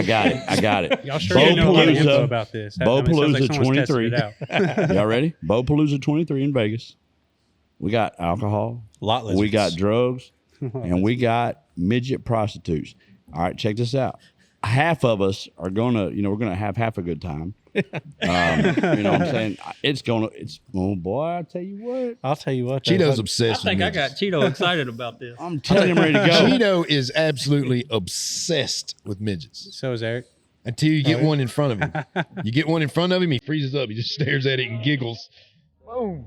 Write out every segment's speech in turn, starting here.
I got it. Y'all sure you know a lot of info about this. Bopalooza like 23. Y'all ready? Bopalooza 23 in Vegas. We got alcohol. We got drugs. And we got midget prostitutes. All right, check this out. Half of us are gonna, we're gonna have half a good time. You know what I'm saying? Oh boy, I'll tell you what. Cheeto's obsessed I with think I got Cheeto excited about this. I'm telling him ready to go. Cheeto is absolutely obsessed with midgets. So is Eric. Until you get one in front of him. You get one in front of him, he freezes up. He just stares at it and giggles. Boom.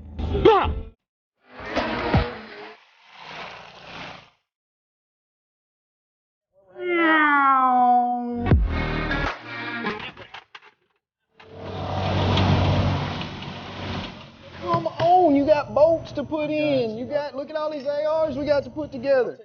Come on, you got bolts to put in. Look at all these ARs we got to put together.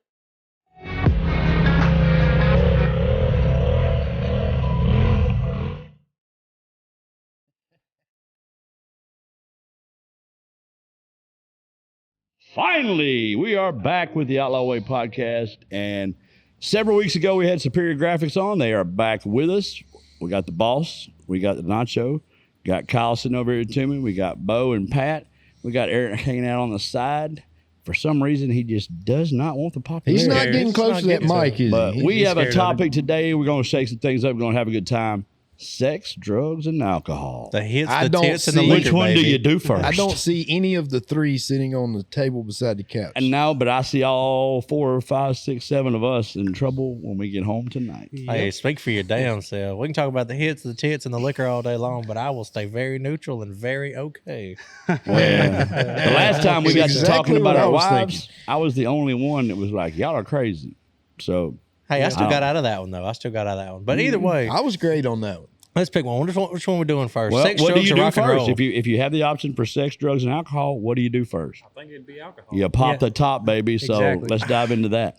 Finally, we are back with the Outlaw Way podcast. And several weeks ago, we had Superior Graphix on. They are back with us. We got the boss. We got the Nacho. Got Kyle sitting over here to me. We got Bo and Pat. We got Eric hanging out on the side. For some reason, he just does not want the popularity. He's not getting close to that mic, is But he? we have a topic today. We're going to shake some things up. We're going to have a good time. Sex, drugs, and alcohol. The hits, I the don't tits, and the see- liquor, Which one baby. do you do first? I don't see any of the three sitting on the table beside the couch. And no, but I see all 4, 5, 6, 7 of us in trouble when we get home tonight. Hey, speak for your damn self. We can talk about the hits, the tits, and the liquor all day long, but I will stay very neutral and very okay. Well, the last time we got That's to talking exactly about what I our was wives, thinking. I was the only one that was like, y'all are crazy. So, Hey, I still got out of that one, though. But either way, I was great on that one. let's pick one. Which one we're doing first? well, Sex, what do drugs, you or do rock and first? roll? If you have the option for sex, drugs, and alcohol, what do you do first? I think it'd be alcohol. You pop the top, baby. So Exactly. let's dive into that.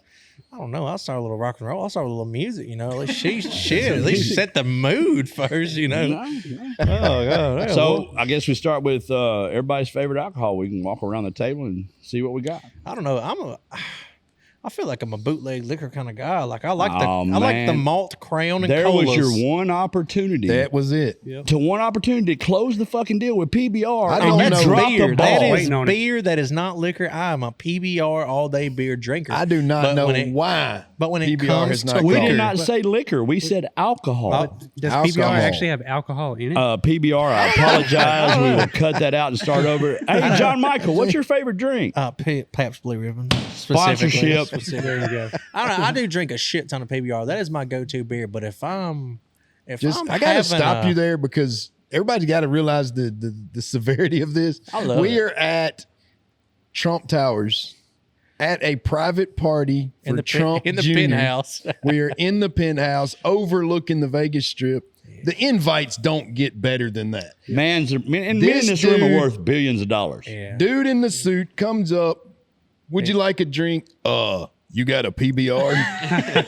I don't know. I'll start a little rock and roll. I'll start with a little music, At least shit. At least set the mood first, Oh, God. So I guess we start with everybody's favorite alcohol. We can walk around the table and see what we got. I don't know. I feel like I'm a bootleg liquor kind of guy. Like I like Oh, I like the man. malt, Crown, and There colas. was your one opportunity. That was it. One opportunity to close the fucking deal with PBR. I and don't you know. dropped beer. the ball. That is Waiting on it. beer. That is not liquor. I am a PBR all day beer drinker. I do not But know when it- why. But when it PBR comes has to not We gone. did not say liquor. We said alcohol. Does Alcohol. PBR actually have alcohol in it? PBR, I apologize. We will cut that out and start over. Hey, John Michael, what's your favorite drink? Pabst Blue Ribbon specifically. Sponsorship. There you go. I don't know. I do drink a shit ton of PBR. That is my go-to beer. But if I'm I gotta stop you there because everybody's got to realize the severity of this. I love we it. are at Trump Towers at a private party for in the Trump in the Jr. penthouse. We are in the penthouse overlooking the Vegas Strip. The invites don't get better than that. Men in This this room dude- are worth billions of dollars. Yeah. Dude in the suit comes up. Would you like a drink? You got a PBR?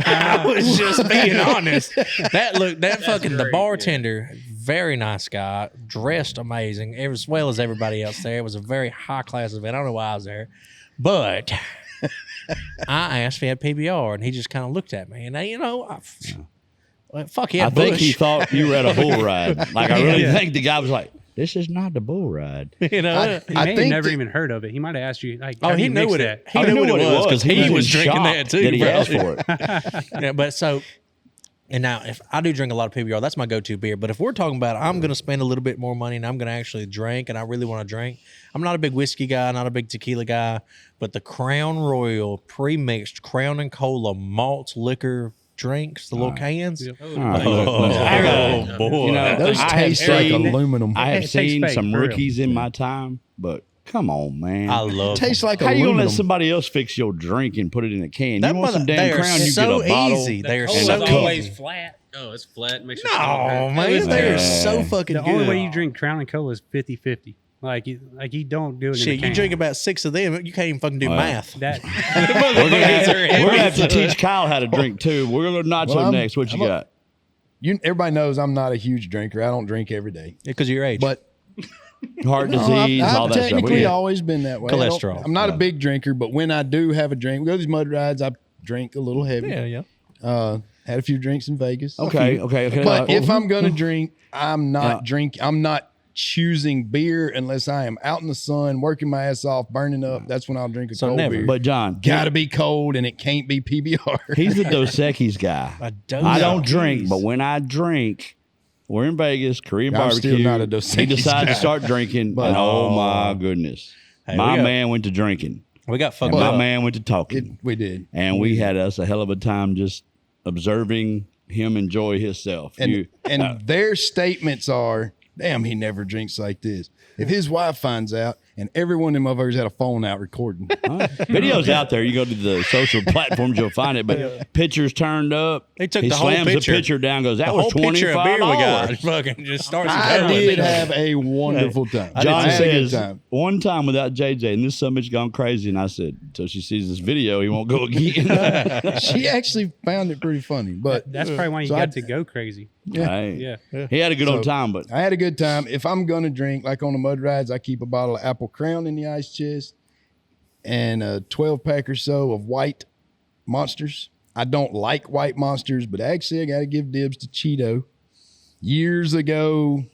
I was just being honest. The bartender, very nice guy, dressed amazing, as well as everybody else there. It was a very high class event. I don't know why I was there, but I asked if he had PBR, and he just kind of looked at me, and fuck yeah, I think Bush. he thought you were at a bull ride. Like, I really think the guy was like, this is not the bull ride. He may have think never that- even heard of it. He might have asked you, like, Oh, how do he you knew mix what that? He knew what it was because he was in drinking shock that too. That he bro. asked for it. Yeah, but so, and now if I do drink a lot of PBR, that's my go-to beer. But if we're talking about I'm going to spend a little bit more money and I'm going to actually drink and I really want to drink, I'm not a big whiskey guy, not a big tequila guy, but the Crown Royal pre-mixed Crown and Cola malt liquor drinks, the little cans. Yep. All right, look, I got, boy. you know, Those I have taste like seen- aluminum. I have It tastes seen fake, some for real. rookies in my time, but come on, man. I love Tastes like How you aluminum. gonna let somebody else fix your drink and put it in a can? That You want some they damn are Crown? You so get a bottle. easy. They are and so a cup. always easy. flat. Oh, it's flat. Makes you No, stronger. man, they are Yeah. so fucking The good. only way you drink Crown and Cola is 50-50. Like you don't do it in Shit, the you can. drink about 6 of them, you can't even fucking do Wow. math. that. We're gonna have to teach Kyle how to drink too. We're gonna nacho Well, I'm- next. What you I'm a- got? Everybody knows I'm not a huge drinker. I don't drink every day. Because of your age. But Heart no, disease, I've all that stuff. technically We- always been that way. I don't- Cholesterol. I'm not a big drinker, but when I do have a drink, we go to these mud rides, I drink a little heavy. yeah. Had a few drinks in Vegas. Okay. But if I'm gonna drink, I'm not I'm not choosing beer unless I am out in the sun, working my ass off, burning up. That's when I'll drink a cold beer. But John, Gotta be cold, and it can't be PBR. he's the Dos Equis guy. I don't drink, but when I drink, we're in Vegas, Korean I'm barbecue. still not a Dos He Equis decided guy. to start drinking, But- and oh my goodness, my we man went to drinking. We got fucked And my up. man went to talking. We did. And we had us a hell of a time just observing him enjoy himself. And their statements are, damn, he never drinks like this. If his wife finds out, and every one of them motherfuckers had a phone out recording. Videos out there. You go to the social platforms, you'll find it. But pictures turned up. They took he the whole slams picture. the picture down. Goes, that The was whole picture of beer we got. $25. Fucking just starts. I did have a wonderful time. John I had a good says time. one time without JJ, and this summit gone crazy. And I said, till she sees this video, he won't go again. She actually found it pretty funny. But That's probably why you So got I- to go crazy. Hey, Yeah. he had a good old So- time, but I had a good time. If I'm gonna drink, like on the mud rides, I keep a bottle of Apple Crown in the ice chest and a 12-pack or so of white Monsters. I don't like white Monsters, but actually I got to give dibs to Cheeto. Years ago,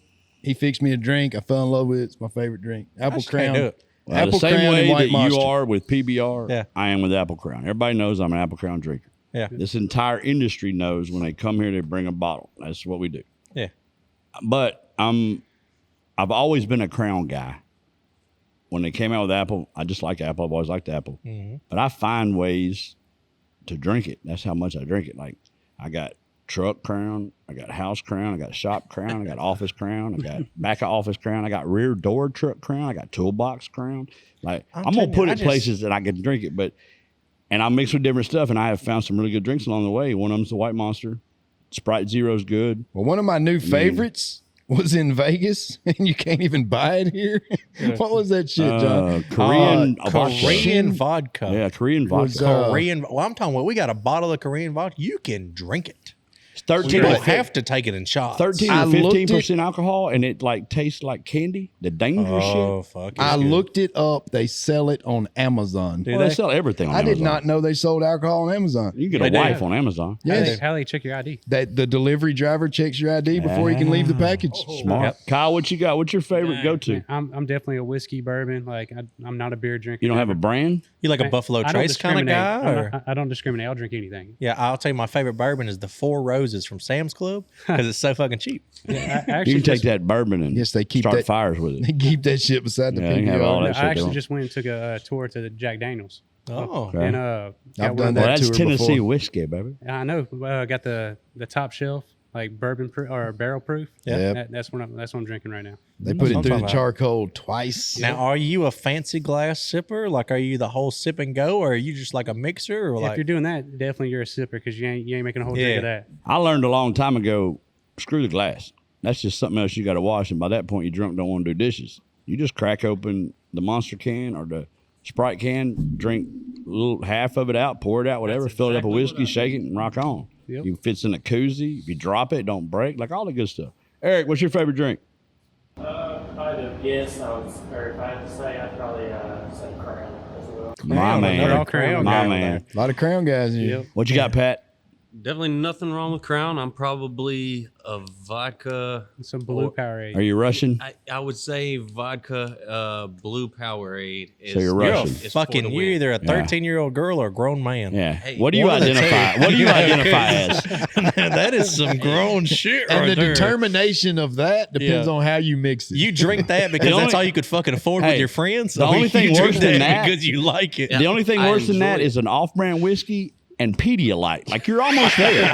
he fixed me a drink. I fell in love with it. It's my favorite drink. Apple just can't do Crown. it. the Apple same Crown way and that white Monster. you are with PBR, Yeah. I am with Apple Crown. Everybody knows I'm an Apple Crown drinker. Yeah. This entire industry knows when they come here, they bring a bottle. That's what we do. Yeah. But I've always been a Crown guy. When they came out with Apple, I just like Apple. I've always liked Apple. Mm-hmm. But I find ways to drink it. That's how much I drink it. Like I got truck Crown, I got house Crown, I got shop Crown, I got office Crown, I got back of office Crown, I got rear door truck Crown, I got toolbox Crown. Like I'm gonna telling you, put I it just- places that I can drink it, and I mix with different stuff, and I have found some really good drinks along the way. One of them's the White Monster. Sprite Zero's good. Well, one of my new favorites was in Vegas, and you can't even buy it here. What was that shit, John? Korean vodka. Korean vodka. Yeah, Korean vodka. Was, Korean. Well, I'm talking about we got a bottle of Korean vodka. You can drink it. It's 13 You don't or have to take it in shots. 13 I or looked 15% alcohol, and it like tastes like candy. The dangerous Oh shit. fuck! I it's good. looked it up. They sell it on Amazon. Do Well, they sell everything on I Amazon. did not know they sold alcohol on Amazon. You can get a They do. wife on Amazon. Yes. How they check your ID? That the delivery driver checks your ID before he can leave the package. Smart. Yep. Kyle, what you got? What's your favorite go-to? I'm definitely a whiskey bourbon. Like I'm not a beer drinker. You don't have a brand? You like a Buffalo I don't Trace kind of discriminate. guy? Or? I don't discriminate. I'll drink anything. Yeah, I'll tell you my favorite bourbon is the Four Roses from Sam's Club because it's so fucking cheap. I You actually can take just, that bourbon and Yes, they keep start that- fires with They it. keep that shit beside the Yeah, you can have all PBR. that shit I actually going. just went and took a tour to the Jack Daniels. Oh, Okay. And I've got done one that Well, that's tour Tennessee before. whiskey, baby. I know. Got the top shelf, like bourbon proof or barrel proof. Yep. That's what I'm drinking right now. They put it I'm through talking the about. charcoal twice. now are you a fancy glass sipper? Like, are you the whole sip and go, or are you just like a mixer? Or If like, you're doing that, definitely you're a sipper because you ain't making a whole drink of that. I learned a long time ago, screw the glass. That's just something else you got to wash. And by that point, you drunk don't want to do dishes. You just crack open the Monster can or the Sprite can, drink a little half of it out, pour it out, whatever, That's fill it up with exactly whiskey, what I shake it, and rock on. Yep. You fits in a koozie. If you drop it, don't break, like all the good stuff. Eric, what's your favorite drink? If I had to guess, or if I had to say, I'd probably say Crown as well. My man. We're all Crown My guys. man. A lot of Crown guys in here. Yep. What you got, Pat? Definitely nothing wrong with Crown. I'm probably a vodka. Some blue Or- Powerade. Are you Russian? I would say vodka, blue Powerade. Is, So you're you're a Russian. is for fucking, the you're win. either a 13-year-old girl or a grown man. Yeah. Hey, What do you one of the identify? two. What do you identify as? That is some grown shit And right the there. determination of that depends Yeah. on how you mix it. You drink that because The that's only- all you could fucking afford Hey, with your friends. the only you thing drink worse than that- because you like it. The only thing I worse than that enjoy is an off-brand whiskey and Pedialyte. Like you're almost there.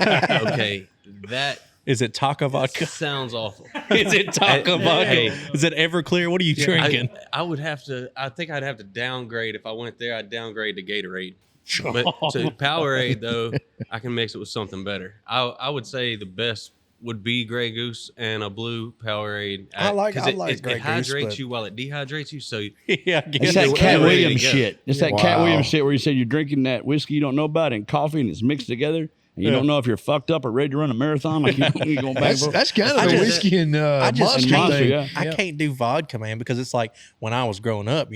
Okay, that Is it taco vodka? sounds awful. Is it taco Hey, vodka? hey. Is it Everclear? What are you drinking? I would have to. I think I'd have to downgrade if I went there. I'd downgrade to Gatorade. But to Powerade though, I can mix it with something better. I would say the best would be Grey Goose and a blue Powerade. I like 'cause Grey it Goose, hydrates but- you while it dehydrates you. So Yeah, I It's guess. that Yeah, Cat we're ready to Williams go. shit. It's that Cat Wow. Williams shit where you said you're drinking that whiskey you don't know about and coffee and it's mixed together and you don't know if you're fucked up or ready to run a marathon. Like you're going back and forth. that's kind of I the just- whiskey and I just Monster can't- thing. yeah. I can't do vodka, man, because it's like when I was growing up,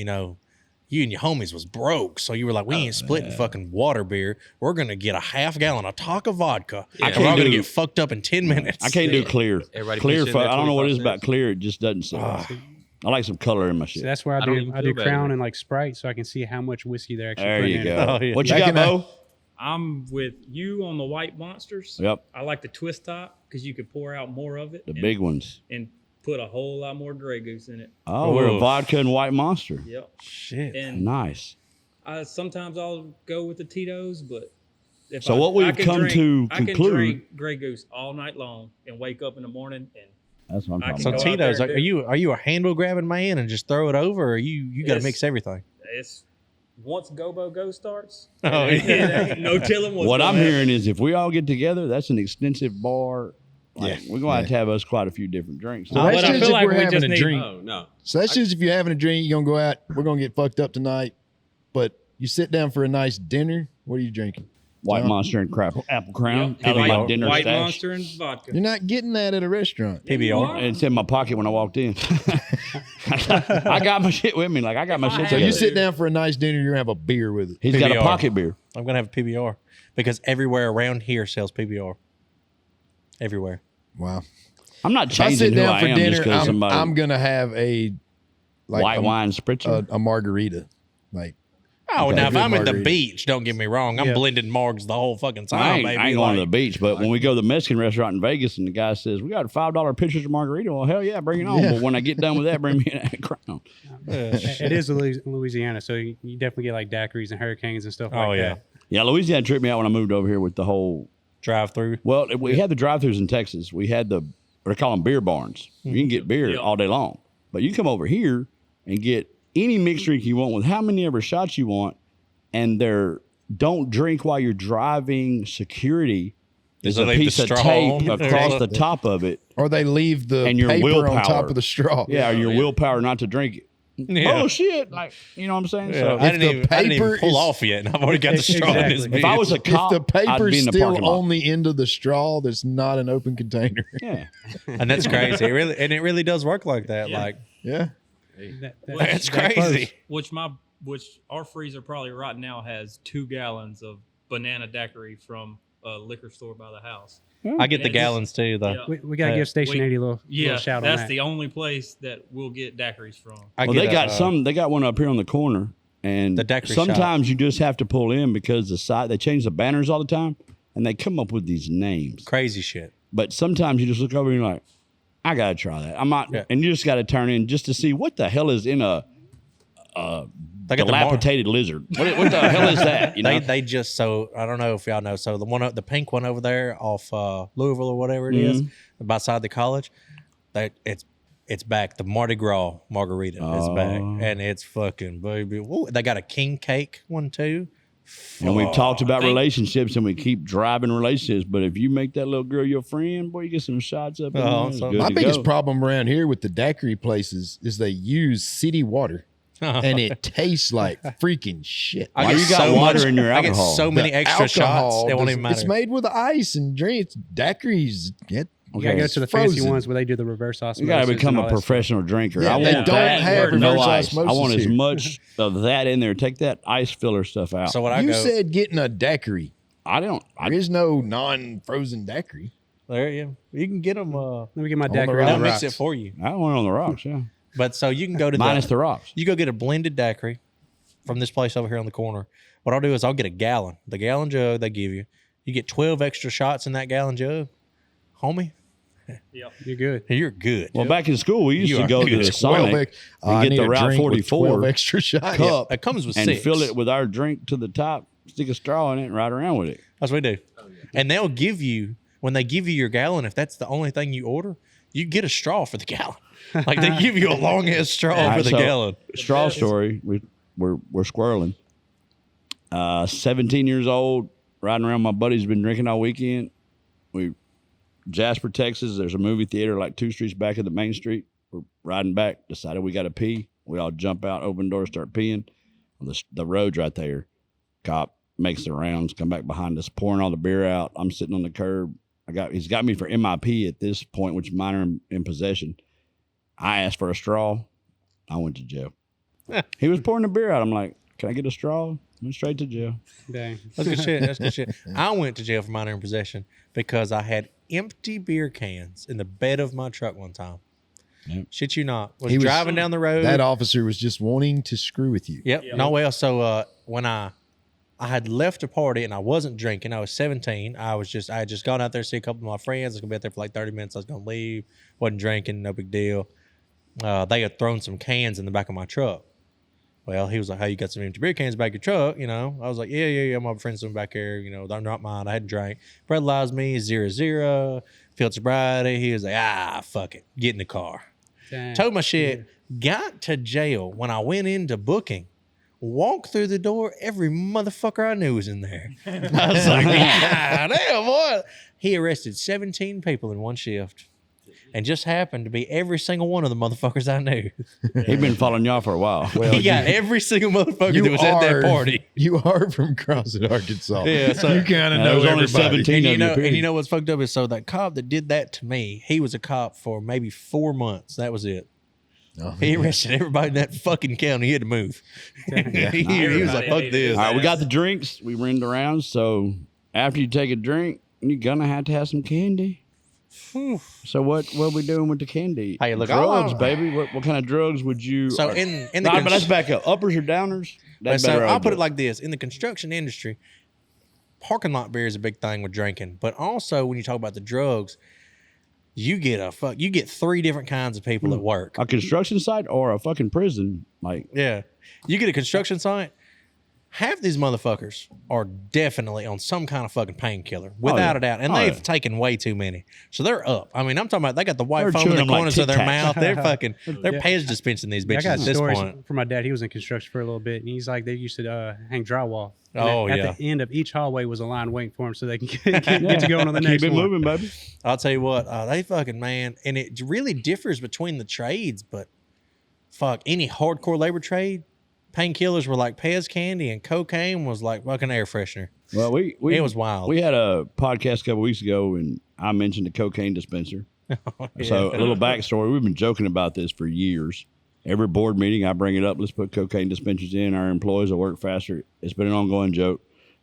you and your homies was broke. So you were like, we ain't splitting fucking water beer. We're going to get a half gallon of Tonka vodka. Yeah. And we're all going to get fucked up in 10 minutes. I can't do clear. Everybody Clear. pitch in their I don't know what it is 25 about cents. clear. It just doesn't sell. I like some color in my shit. So that's where I I don't do even I feel do better. Crown and like Sprite, so I can see how much whiskey they're actually There putting you in. go. Oh, yeah. What you Back got, in the- Bo? I'm with you on the white monsters. Yep, I like the twist top because you could pour out more of it the and, big ones. and put a whole lot more Grey Goose in it. Oh, we're a Oof. vodka and white monster. Yep. Shit. And Nice. sometimes I'll go with the Tito's, but if So what we've could come to I can conclude- drink Grey Goose all night long and wake up in the morning and That's what I'm I talking So can about. go out Tito's, there and are you a handle grabbing man and just throw it over, or you got to Yes. mix everything? it's once Gobo Go starts, Oh, it ain't no telling What I'm gonna hearing is if we all get together, that's an extensive bar. Like, we're going to have to have us quite a few different drinks. So that's But I just feel if like we're we having just a need- drink. Oh no. So that's just if you're having a drink, you're gonna go out. We're gonna get fucked up tonight. But you sit down for a nice dinner. What are you drinking? White John? monster and crap apple crown. Yep. Out of my White, dinner white stash. monster and vodka. You're not getting that at a restaurant. PBR. It's in my pocket when I walked in. I got my shit with me. Like I got my shit So together. you sit down for a nice dinner, you're gonna have a beer with it. He's got a PBR. pocket beer. I'm going to have a PBR because everywhere around here sells PBR. Everywhere. Wow. I'm not If I changing sit who down I for am just dinner, because somebody I'm gonna have a white wine spritzer. a margarita. Like Oh, Okay, now if good I'm at the margarita. beach, don't get me wrong. I'm Yeah. blending margs the whole fucking time, I ain't, baby. I ain't going to the Like, beach, but when we go to the Mexican restaurant in Vegas and the guy says, we got $5 pitchers of margarita, well, hell yeah, bring it on. Yeah. But when I get done with that, bring me a crown. It is Louisiana, so you definitely get like daiquiris and hurricanes and stuff like Oh, yeah. that. Yeah, Louisiana tripped me out when I moved over here with the whole. drive through. Well, we had the drive-thrus in Texas. We had the, what they call them, beer barns. You can get beer Yep. all day long. But you come over here and get any mixed drink you want with how many ever shots you want, and they're don't drink while you're driving security is they a leave the piece of straw tape on? across the top of it. or they leave the And your paper willpower. on top of the straw. Yeah, or your willpower not to drink it. Yeah. Bullshit. Like, you know what I'm saying? Yeah, So I If didn't, the even, I didn't even paper pull is- off yet, and I've already got the straw in this Exactly. if I was a If cop, the I'd be paper's in the still parking lot. on the end of the straw, that's not an open container. Yeah. And that's crazy. It really does work like that. Yeah. Like, Yeah. that's that close. crazy. Which our freezer probably right now has 2 gallons of banana daiquiri from a liquor store by the house. I get the It's- gallons too, though. Yeah. We got to Yeah. give Station We- 80 a little Yeah, shout on that's that. the only place that we'll get daiquiris from. I Well, get they got a, some. They got one up here on the corner, and The daiquiri sometimes you just have to pull in because the side they change the banners all the time, and they come up with these names. crazy shit. But sometimes you just look over and you're like, I gotta try that. I'm not, Yeah. and you just got to turn in just to see what the hell is in a They got the mar- dilapidated lizard. What the hell is that? You know? They just so I don't know if y'all know. So the pink one over there off Louisville or whatever it is, beside the college, that it's back. The Mardi Gras margarita is back, and it's fucking baby. Woo, they got a king cake one too. And we've talked about relationships, and we keep driving relationships. But if you make that little girl your friend, boy, you get some shots up. In Oh, there. It's so- good My to biggest go. problem around here with the daiquiri places is they use city water. And it tastes like freaking shit. I Why get you got water in your I get alcohol? so many The extra shots. alcohol It won't does- even matter. It's made with ice and drinks. Daiquiris. You got to go it's to the fancy frozen. ones where they do the reverse osmosis. You got to become and a all that stuff. professional drinker. Yeah, I they want don't that have with no reverse ice. I osmosis want as here. much of that in there. Take that ice filler stuff out. So what I You go said getting a daiquiri. I don't. There is no non-frozen daiquiri. there, you can get them. Let me get my the daiquiri They'll on the mix rocks. it for you. I want it on the rocks. Yeah, But so you can go to minus the rocks. You go get a blended daiquiri from this place over here on the corner. What I'll do is I'll get a gallon. The gallon jug they give you. You get 12 extra shots in that gallon jug. Homie, You're good. you're good. Well, back in school, we used You to are go to good. the 12 Sonic I and get need the a Route drink with 44 12 extra shots. cup it comes with and 6. fill it with our drink to the top, stick a straw in it, and ride around with it. That's what we do. And they'll give you, when they give you your gallon, if that's the only thing you order, you get a straw for the gallon. Like they give you a long ass straw All for right, the so, gallon. Straw story. We're squirreling. 17 years old, riding around. My buddy's been drinking all weekend. Jasper, Texas. There's a movie theater like 2 streets back of the main street. We're riding back. Decided we got to pee. We all jump out, open door, start peeing. The road's right there. Cop makes the rounds, come back behind us, pouring all the beer out. I'm sitting on the curb. He's got me for MIP at this point, which is minor in possession. I asked for a straw. I went to jail. He was pouring the beer out. I'm like, can I get a straw? Went straight to jail. Dang. That's good shit. That's good shit. I went to jail for minor in possession because I had empty beer cans in the bed of my truck one time. Yep. Shit you not. Was He was- driving down the road. That officer was just wanting to screw with you. Yep. No, well, so when I had left a party and I wasn't drinking, I was 17. I had just gone out there to see a couple of my friends. I was gonna be out there for like 30 minutes. I was gonna leave. Wasn't drinking, no big deal. They had thrown some cans in the back of my truck. Well, he was like, "Hey, you got some empty beer cans back your truck?" You know, I was like, "Yeah. My friends some back here. You know, they're not mine. I hadn't drank." Breathalyzed me 0-0. Field sobriety. He was like, fuck it, get in the car." Dang. Told my shit. Got to jail when I went into booking. Walked through the door. Every motherfucker I knew was in there. I was like, damn, boy. He arrested 17 people in one shift. And just happened to be every single one of the motherfuckers I knew. He'd been following y'all for a while. Well, He got every single motherfucker that was at that party. You are from Crossett, Arkansas. Yeah, so- you kind of There know was only everybody. 17 And of you, you know what's fucked up is so that cop that did that to me, he was a cop for maybe 4 months. That was it. Oh, He arrested everybody in that fucking county. He had to move. he was like, fuck this. All right, we got the drinks. We ran around. So after you take a drink, you're gonna have to have some candy. So what we doing with the candy? Hey, look, drugs, baby. What kind of drugs would you? So in the but let's back up. Uppers or downers? That's so better I'll put idea. it like this: in the construction industry, parking lot beer is a big thing with drinking. But also, when you talk about the drugs, you get 3 different kinds of people at work. a construction site or a fucking prison. Like Yeah, you get a construction site. Half these motherfuckers are definitely on some kind of fucking painkiller, without a doubt, and they've taken way too many. So they're up. I mean, I'm talking about they got the white They're foam in chewing the them like corners of their Tic mouth. Tacs. They're Pez dispensing these I bitches got at this stories point. from my dad. He was in construction for a little bit, and he's like, they used to hang drywall. And Oh, at yeah. the end of each hallway was a line waiting for him so they can get to go on the next keep it one. moving, baby. I'll tell you what, they fucking man, and it really differs between the trades, but fuck, any hardcore labor trade, painkillers were like Pez candy, and cocaine was like fucking air freshener. Well, It was wild. We had a podcast a couple weeks ago, and I mentioned the cocaine dispenser. So a little backstory: we've been joking about this for years. Every board meeting, I bring it up. Let's put cocaine dispensers in. Our employees will work faster. It's been an ongoing joke.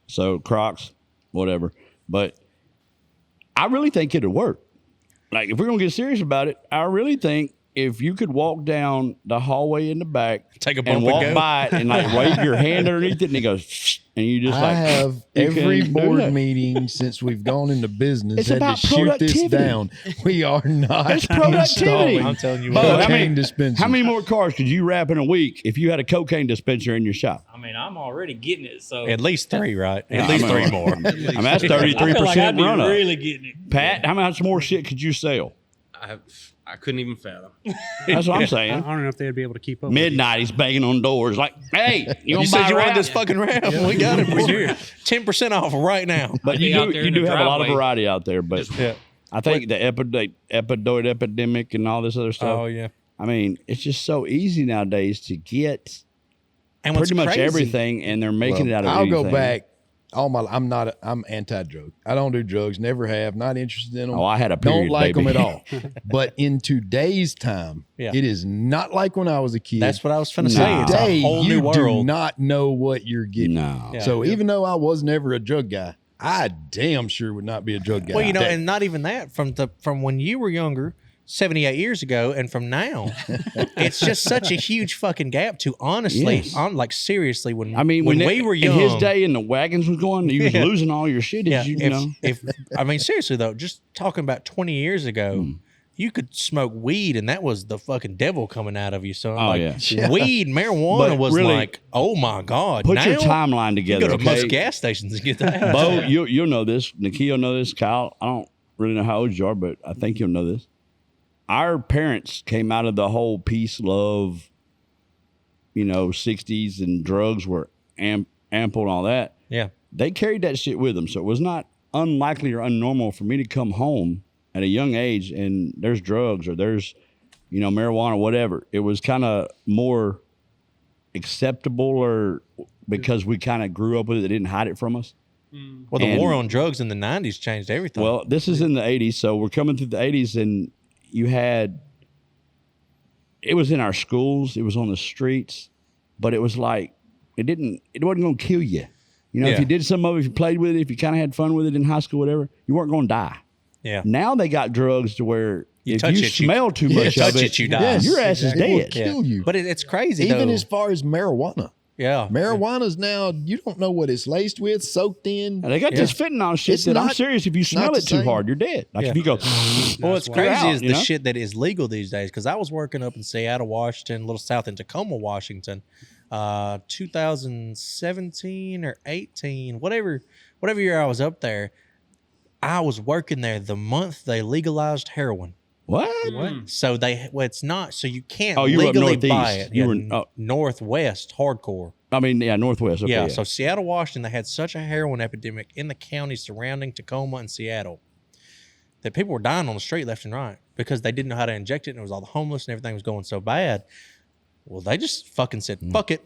So Crocs, whatever. But I really think it'll work. Like if we're gonna get serious about it, I really think if you could walk down the hallway in the back, Take a and bump and walk go. by it and like wave your hand underneath it, and it goes, and you just I like have you every can do board that. meeting since we've gone into business It's had to about shoot this productivity. down. We are not It's productivity. installing I'm telling you Bo, what. cocaine dispensers. How many more cars could you wrap in a week if you had a cocaine dispenser in your shop? I mean, I'm already getting it, so At least 3, right? At I least mean, 3 more. I mean, that's I feel like 33% I'd be run up. really getting it. Pat, how much more shit could you sell? I couldn't even fathom. That's what I'm I saying. don't know if they'd be able to keep up. with you. Midnight, he's banging on doors like, "Hey, you You want to said buy you a wanted wrap?" this fucking wrap. We got it for you. 10% off right now. But I'd be you out do there you in the do have a lot of driveway. variety out there. But Yeah. I think the epidoid epidemic and all this other stuff. Oh, yeah. I mean, it's just so easy nowadays to get And what's pretty much crazy, everything, and they're making it out of I'll anything. go back. I'm anti-drug. I don't do drugs. Never have. Not interested in them. Oh, I had a period, Don't like baby. them at all. But in today's time, Yeah. it is not like when I was a kid. That's what I was finna No. say. It's a Today, whole you new do world. not know what you're getting. No. Yeah. So even though I was never a drug guy, I damn sure would not be a drug guy. Well, you know, and not even that from when you were younger, 78 years ago, and from now, it's just such a huge fucking gap. To honestly, Yes. like seriously, when I mean, when we were young, in his day, and the wagons was going, you was Yeah. losing all your shit. yeah, You if, know, if I mean seriously though, just talking about 20 years ago. You could smoke weed, and that was the fucking devil coming out of you. So, Oh, like, yeah. weed, marijuana But was really, like, oh my god! put now, your timeline You together. go to most okay? gas stations and get that. Bo, you'll know this. Nikhil know this. Kyle, I don't really know how old you are, but I think you'll know this. Our parents came out of the whole peace, love, 60s, and drugs were ample and all that. Yeah, They carried that shit with them. So it was not unlikely or unnormal for me to come home at a young age and there's drugs or there's, marijuana or whatever. It was kind of more acceptable or because we kind of grew up with it. They didn't hide it from us. well, the And- war on drugs in the 90s changed everything. Well, this is in the 80s, so we're coming through the 80s, and it was in our schools, it was on the streets. but it was like it wasn't going to kill you. You know, if you did some of it, if you played with it, if you kind of had fun with it in high school, whatever, you weren't going to die. Yeah. Now they got drugs to where if touch you it, smell too much of it, you die. your ass is It will dead. kill you. But it's crazy, Even though. as far as marijuana. Yeah. Marijuana's now, you don't know what it's laced with, soaked in. And they got this fentanyl shit It's that I'm not- serious. If you smell the it too same. hard, you're dead. Like if you go, Well, what's you're crazy out, is you the know? shit that is legal these days. Because I was working up in Seattle, Washington, a little south in Tacoma, Washington, 2017 or 18, whatever year I was up there. I was working there the month they legalized heroin. What? So it's not. So you can't Oh, you were up legally northeast. buy it. You Yeah, were northwest hardcore. I mean, yeah, Northwest. Okay, Yeah, so Seattle, Washington, they had such a heroin epidemic in the counties surrounding Tacoma and Seattle that people were dying on the street left and right because they didn't know how to inject it, and it was all the homeless and everything was going so bad. Well, they just fucking said, fuck it.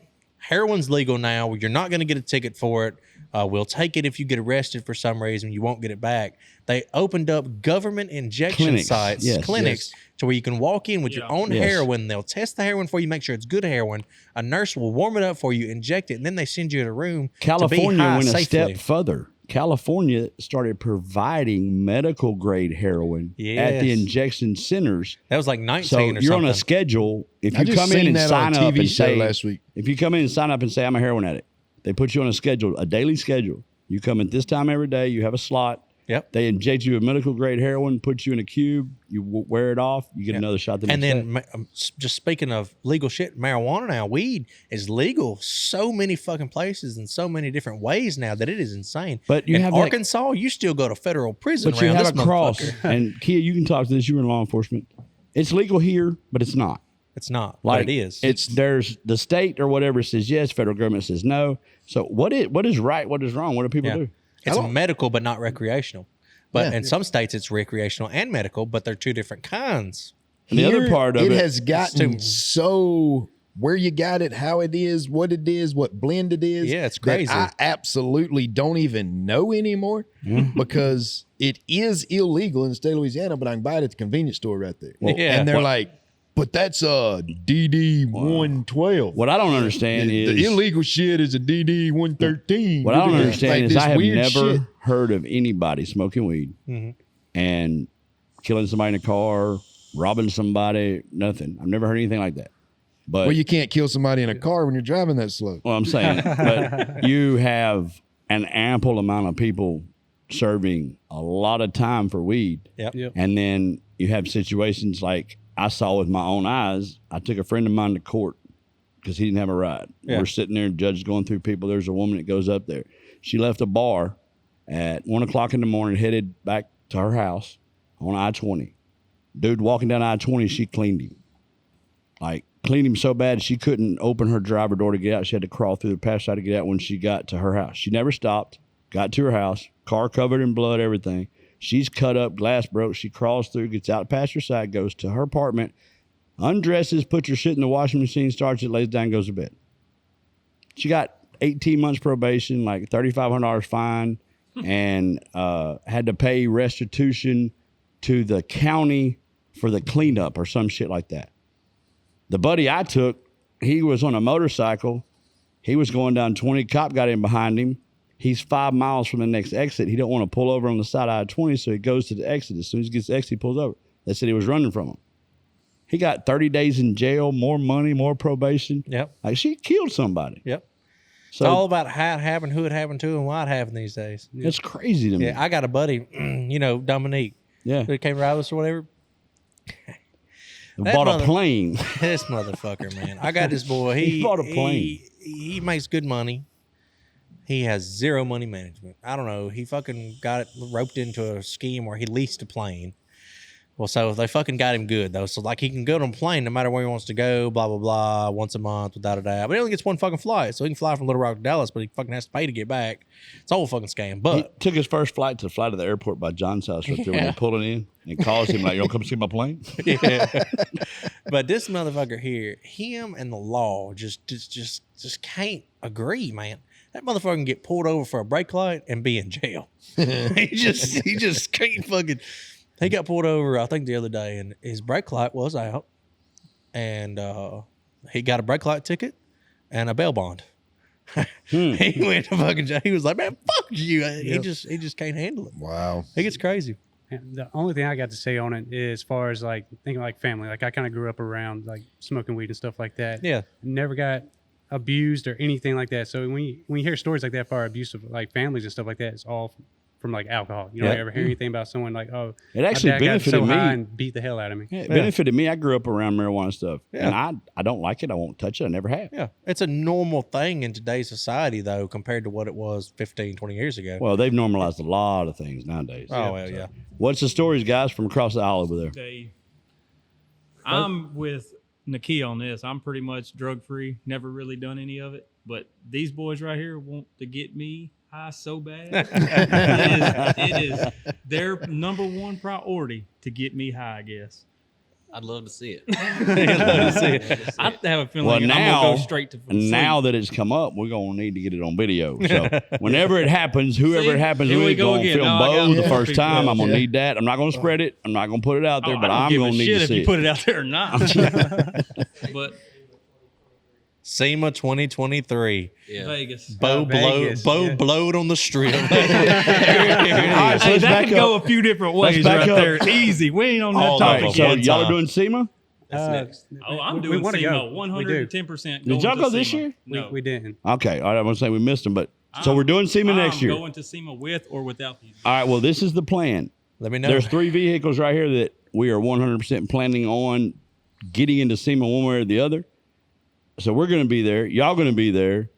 Heroin's legal now. You're not going to get a ticket for it. We'll take it if you get arrested for some reason. You won't get it back. They opened up government injection Clinics. sites, Yes, clinics, to where you can walk in with your own Yes. heroin. They'll test the heroin for you, make sure it's good heroin. A nurse will warm it up for you, inject it, and then they send you to a room California to be high went a safely. step further. California started providing medical grade heroin at the Yes. injection centers. That was like 19 So or you're something. on a schedule. If I you just come in seen and that sign on a up TV and show say, last week. if you come in and sign up and say I'm a heroin addict, they put you on a schedule, a daily schedule. You come at this time every day. You have a slot. Yep. They inject you with medical grade heroin, put you in a cube. You wear it off. You get another shot the next And day. then, just speaking of legal shit, marijuana now, weed is legal so many fucking places in so many different ways now that it is insane. But you in have that- Arkansas, you still go to federal prison. But you around have this a cross. motherfucker. And Kia, you can talk to this. You were in law enforcement. It's legal here, but it's not. It's not, Like but it is. There's the state or whatever says yes, federal government says no. So what is right? What is wrong? What do people do? It's medical, but not recreational. But Yeah. in some states, it's recreational and medical, but they're two different kinds. And the other part of it has gotten so where you got it, how it is, what blend it is. Yeah, it's that crazy. I absolutely don't even know anymore because it is illegal in the state of Louisiana, but I can buy it at the convenience store right there. Yeah. And they're like, but that's a DD 112. What I don't understand is the illegal shit is a DD 113. what I don't understand is this I have weird never shit. heard of anybody smoking weed and killing somebody in a car, robbing somebody, nothing. I've never heard anything like that. But Well, you can't kill somebody in a car when you're driving that slow. well, I'm saying, but you have an ample amount of people serving a lot of time for weed. Yep. And then you have situations like I saw with my own eyes. I took a friend of mine to court because he didn't have a ride. Yeah. We're sitting there, judge is going through people. There's a woman that goes up there. She left a bar at 1 o'clock in the morning, headed back to her house on I-20. Dude walking down I-20, she cleaned him. Like, cleaned him so bad she couldn't open her driver door to get out. She had to crawl through the passenger side to get out when she got to her house. She never stopped, got to her house, car covered in blood, everything. She's cut up, glass broke. She crawls through, gets out the passenger side, goes to her apartment, undresses, puts her shit in the washing machine, starts it, lays down, goes to bed. She got 18 months probation, like $3,500 fine, and had to pay restitution to the county for the cleanup or some shit like that. The buddy I took, he was on a motorcycle. He was going down 20. Cop got in behind him. He's 5 miles from the next exit. He don't want to pull over on the side of I-20, so he goes to the exit. As soon as he gets to the exit, he pulls over. They said he was running from him. He got 30 days in jail, more money, more probation. Yep. Like, she killed somebody. Yep. So It's all about how it happened, who it happened to, and why it happened these days. it's crazy to me. Yeah, I got a buddy, Dominique, Yeah. who came ride with us or whatever. That Bought mother- a plane. This motherfucker, man. I got this boy. He bought a plane. He makes good money. He has zero money management. I don't know. He fucking got it roped into a scheme where he leased a plane. Well, so they fucking got him good, though. So, like, he can go on a plane no matter where he wants to go, blah, blah, blah, once a month, without a doubt. But he only gets one fucking flight. So he can fly from Little Rock to Dallas, but he fucking has to pay to get back. It's a whole fucking scam. He But took his first flight to fly to the airport by John's house right there when Yeah. they pulled it in and calls him like, you want to come see my plane? yeah. But this motherfucker here, him and the law just can't agree, man. That motherfucker can get pulled over for a brake light and be in jail. he just can't fucking. He got pulled over, I think, the other day, and his brake light was out, and he got a brake light ticket. and a bail bond. He went to fucking jail. He was like, man, fuck you. He just can't handle it. Wow. It gets crazy. And the only thing I got to say on it is, as far as like thinking like family, like I kind of grew up around like smoking weed and stuff like that. Yeah. Never got abused or anything like that. So when you hear stories like that for abuse of like families and stuff like that, it's all from like alcohol. You don't ever hear anything about someone like, oh, It actually my dad got benefited so me. high and beat the hell out of me. Yeah, it benefited me. I grew up around marijuana stuff. Yeah. And I don't like it. I won't touch it. I never have. Yeah. It's a normal thing in today's society, though, compared to what it was 15, 20 years ago. Well, they've normalized a lot of things nowadays. Oh, well, yeah. What's the stories, guys, from across the aisle over there? I'm with Nakia on this. I'm pretty much drug free. Never really done any of it. But these boys right here want to get me high so bad. it is their number one priority to get me high, I guess. I'd love to see it. I have a feeling I'm gonna go straight to sleep. Now that it's come up, we're gonna need to get it on video. So whenever it happens, whoever See? it happens, Here we we're go gonna again. film No, I got Bo the one. first time. I'm gonna Yeah. need that. I'm not gonna spread it. I'm not gonna put it out there, Oh, but I don't I'm give gonna a need shit to if see you it. put it out there or not. But SEMA 2023. Yeah. Vegas. Bo Vegas, blowed on the strip. All right, so Hey, let's that back can go up. a few different ways back right up. there. Easy. We ain't on that All All topic right, right, so yet. y'all are doing SEMA? That's next. Oh, I'm we doing wanna SEMA go. 110%. Did y'all go this year? No. We didn't. Okay, all right, I'm gonna say we missed them, but so we're doing SEMA next I'm year. going to SEMA with or without these. All right, well, this is the plan. Let me know. There's 3 vehicles right here that we are 100% planning on getting into SEMA one way or the other. So we're going to be there. Y'all going to be there.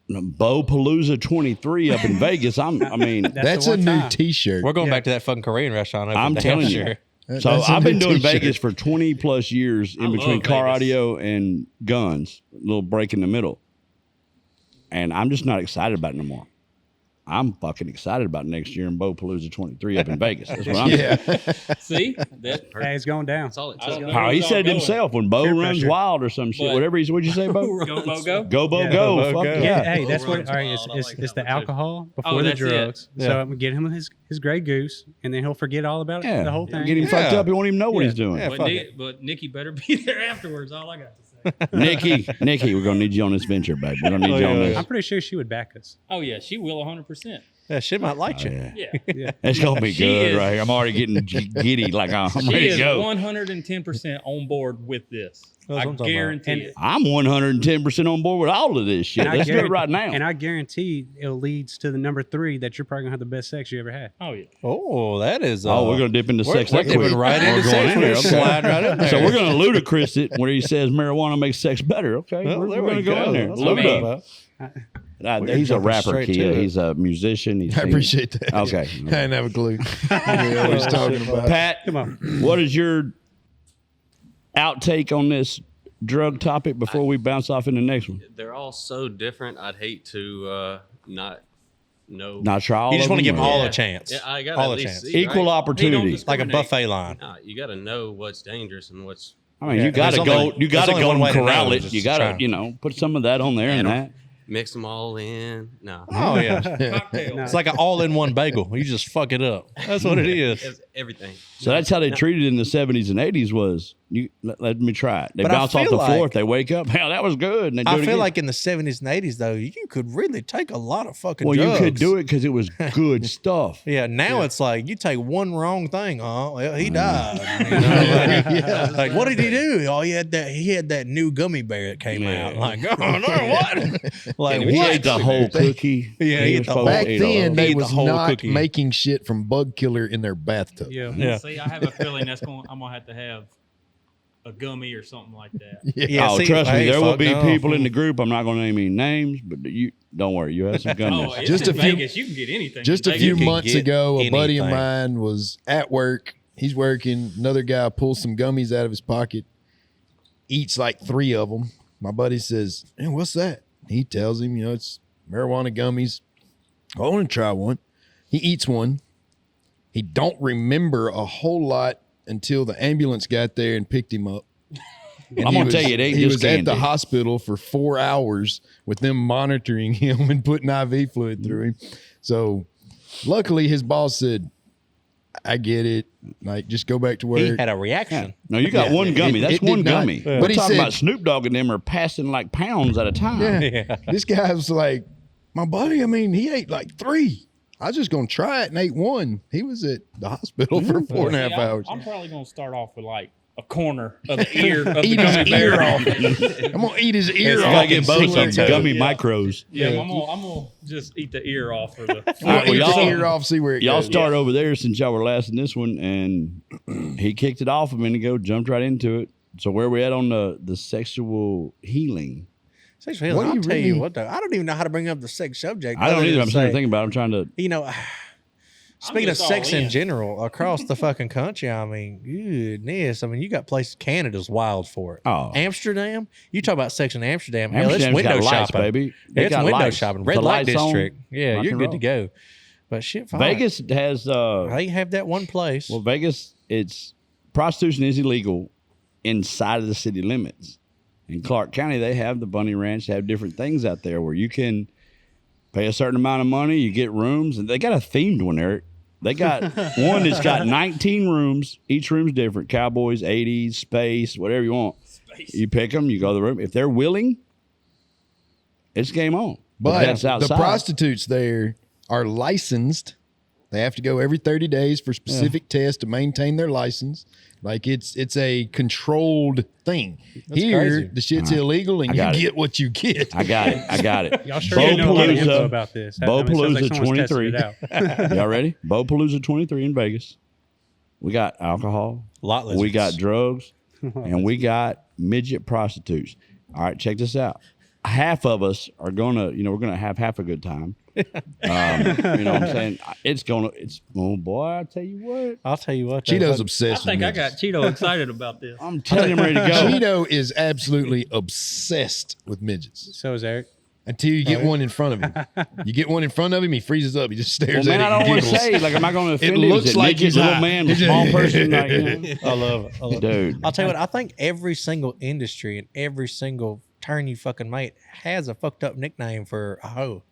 Bo Palooza 23 up in Vegas. I mean, That's the a one new time. T-shirt. We're going back to that fucking Korean restaurant. Over I'm in telling Hampshire. you. So That's a I've been new doing T-shirt. Vegas for 20 plus years in I between love car Vegas. audio and guns, a little break in the middle. And I'm just not excited about it no more. I'm fucking excited about next year in Bo Palooza 23 up in Vegas. That's what I'm saying. See? That, Hey, it's going down. that's all it I don't took. know. How he Where's said y'all himself when Bo Peer runs pressure. wild or some shit, But- whatever he's, what'd you say, Bo? Go, Bo, go. Go, Bo, Yeah. go. Bo, Fuck go. yeah. Yeah, hey, Bull that's what. runs All right, wild. I it's like the that one, too. alcohol before Oh, the that's it. drugs. Yeah. So I'm gonna get him his Grey Goose, and then he'll forget all about it. Yeah. The whole thing. Get him fucked Yeah. up. He won't even know what Yeah. he's doing. Yeah. fuck it. But Nikki better be there afterwards. All I got to say. Nikki, we're gonna need you on this venture, babe. We're gonna need you on yeah, this. I'm pretty sure she would back us. Oh yeah, she will 100%. Yeah, she might like you. Yeah. Yeah. Yeah. It's gonna be She good is- right here. I'm already getting giddy, like I'm She ready to is go. 110% on board with this. That's what I I'm talking guarantee about. it. I'm 110% on board with all of this shit. And I Let's do it guarantee- right now. And I guarantee it leads to the number 3 that you're probably gonna have the best sex you ever had. Oh yeah. Oh, that is. Oh, we're gonna dip into sex we're that quick. dipping right We're into going sex. in there, We're okay. sliding right in there. So we're gonna ludicrous it where he says marijuana makes sex better. Okay, Well, we're there gonna we go in there. That's what I'm talking Luda. about. He's a jumping rapper, straight to Kia. it. He's a musician. He's I appreciate that. Okay. I didn't have a clue. Yeah, what he's talking about. Pat, Come on. what is your outtake on this drug topic before we bounce off in the next one? They're all so different. I'd hate to not know. Not try all You just of want to them, give them or- all Yeah. a chance. Yeah, I got all at a least chance. see, Equal right? opportunity. Like a buffet line. Nah, you got to know what's dangerous and what's. I mean, Yeah, you got to there's go. only- You got there's to only go one and way to corral know, it. just You got to, try. put some of that on there and that. Mix them all in. No. Oh yeah. Cocktail. It's like an all-in-one bagel. You just fuck it up. That's what it is. It's everything. So that's how they treated it in the 70s and 80s was, let me try it. They But I bounce off feel the like- fourth. They wake up. Hell, that was good. And they do I it feel again. like in the 70s and 80s though, you could really take a lot of fucking well, drugs. you could do it because it was good stuff. Yeah, now it's like you take one wrong thing. Oh, well, he died. You know, like what did he do? Oh, he had that new gummy bear that came Yeah. out. Like, oh no, what? Like He what? ate the whole cookie. Yeah, he ate the whole- Back ate all then, of it. they Eat the was whole not cookie. making shit from bug killer in their bathtub. Yeah. Yeah. See, I have a feeling I'm gonna have to have a gummy or something like that. Yeah, Oh, see, trust me, hey, there will fuck be no. people in the group. I'm not going to name any names, but you don't worry. You have some Oh, goodness. it's Just in a few- Vegas. You can get anything. Just in a few Vegas. months get ago, a buddy of anything. mine was at work. He's working. Another guy pulls some gummies out of his pocket, eats like 3 of them. My buddy says, "Hey, what's that?" He tells him, it's marijuana gummies. I want to try one. He eats one. He don't remember a whole lot until the ambulance got there and picked him up. And I'm he gonna tell was- you, it ain't he just was at the candy. hospital for 4 hours with them monitoring him and putting IV fluid through him. So luckily his boss said, I get it. Like, just go back to work. He had a reaction. No, you got one gummy. That's it did one not. gummy. But We're he talking said- about Snoop Dogg and them are passing like pounds at a time. Yeah. This guy was like, my buddy, I mean, he ate like 3. I was just going to try it and ate 1. He was at the hospital for 4.5 hours. I'm probably gonna start off with like a corner of the ear of the Eat gummy his bear. ear off. I'm going to eat his ear It's off. gotta get and both see where it sometimes. goes. Gummy micros. Yeah, I'm gonna just eat the ear off for the. All right, well, Eat y'all- the ear off, see where it Y'all goes. start over there since y'all were last in this one, and he kicked it off a minute ago, jumped right into it. So where we at on the sexual healing? Sexual healing. What do I'll you tell you really- what, though. I don't even know how to bring up the sex subject. I don't other either. than I'm to sitting there say, thinking about it. I'm trying to. You know, speaking of just sex all in in. general across the fucking country, I mean, goodness. I mean, you got places, Canada's wild for it. Oh. Amsterdam, you talk about sex in Amsterdam. Hell, it's Amsterdam's window got lights, shopping. baby. They It's got window lights. shopping. The Red light lights on, district. Yeah, rock you're and good roll. to go. But shit, fine. Vegas has They have that one place. well, Vegas, it's prostitution is illegal inside of the city limits. In Clark County, they have the Bunny Ranch. They have different things out there where you can pay a certain amount of money, you get rooms, and they got a themed one there. They got one that's got 19 rooms. Each room's different. Cowboys, 80s, space, whatever you want. You pick them, you go to the room. If they're willing, it's game on. But that's outside. the prostitutes there are licensed. They have to go every 30 days for specific tests to maintain their license. Like it's a controlled thing. Here, crazy. the shit's illegal and I you got it. get what you get. I got it. Y'all sure you know a lot of info Bopalooza. about this. I mean, it sounds like Bopalooza someone's tested 23. it out. Y'all ready? Bopalooza 23 in Vegas. We got alcohol. Lot We lizards. got drugs. And we got midget prostitutes. All right, check this out. Half of us are gonna, we're gonna have half a good time. You know what I'm saying? Oh boy, I tell you what. I'll tell you what. though, Cheeto's fuck- obsessed I think with I got midgets. Cheeto excited about this. I'm telling him ready to go. Cheeto is absolutely obsessed with midgets. So is Eric. Until you get one in front of him. You get one in front of him, he freezes up. He just Well, stares man, I at it don't and want to giggles. say, like, am I going to offend him? looks Is it like midget, he's little hot. man, small person? Like, I love it. I love it. Dude. I'll tell you what, I think every single industry and every single turn you fucking make has a fucked up nickname for a hoe.